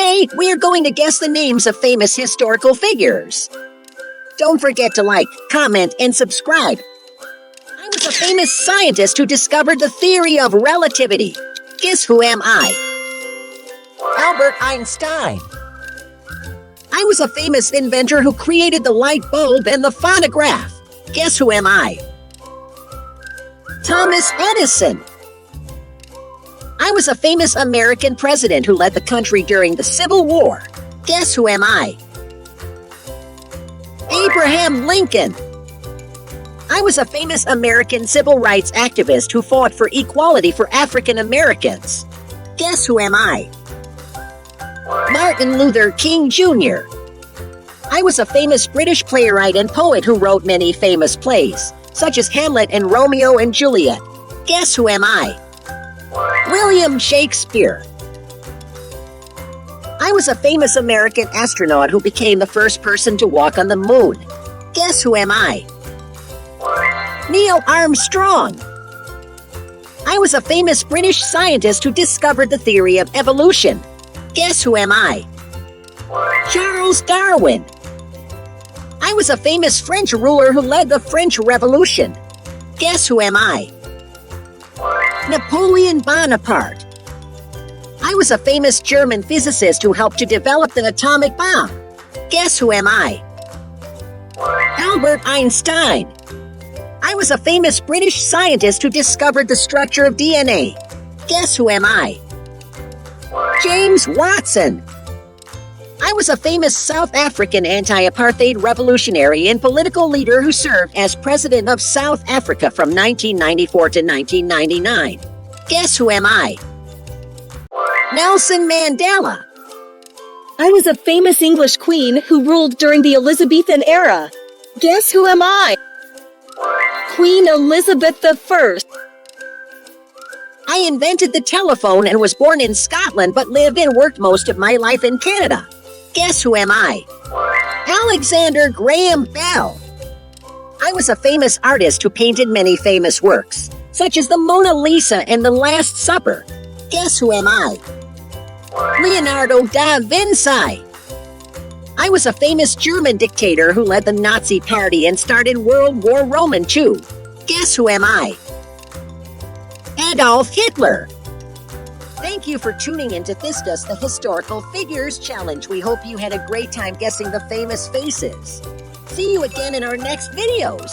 Today, we are going to guess the names of famous historical figures. Don't forget to like, comment, and subscribe. I was a famous scientist who discovered the theory of relativity. Guess who am I? Albert Einstein. I was a famous inventor who created the light bulb and the phonograph. Guess who am I? Thomas Edison. I was a famous American president who led the country during the Civil War. Guess who am I? Abraham Lincoln. I was a famous American civil rights activist who fought for equality for African Americans. Guess who am I? Martin Luther King Jr. I was a famous British playwright and poet who wrote many famous plays, such as Hamlet and Romeo and Juliet. Guess who am I? William Shakespeare. I was a famous American astronaut who became the first person to walk on the moon. Guess who am I? Neil Armstrong. I was a famous British scientist who discovered the theory of evolution. Guess who am I? Charles Darwin. I was a famous French ruler who led the French Revolution. Guess who am I? Napoleon Bonaparte. I was a famous German physicist who helped to develop the atomic bomb. Guess who am I? Albert Einstein. I was a famous British scientist who discovered the structure of DNA. Guess who am I? James Watson. I was a famous South African anti-apartheid revolutionary and political leader who served as president of South Africa from 1994 to 1999. Guess who am I? Nelson Mandela. I was a famous English queen who ruled during the Elizabethan era. Guess who am I? Queen Elizabeth I. I invented the telephone and was born in Scotland but lived and worked most of my life in Canada. Guess who am I? Alexander Graham Bell. I was a famous artist who painted many famous works, such as the Mona Lisa and the Last Supper. Guess who am I? Leonardo da Vinci. I was a famous German dictator who led the Nazi Party and started World War II. Guess who am I? Adolf Hitler. Thank you for tuning in to This Does the Historical Figures Challenge. We hope you had a great time guessing the famous faces. See you again in our next videos.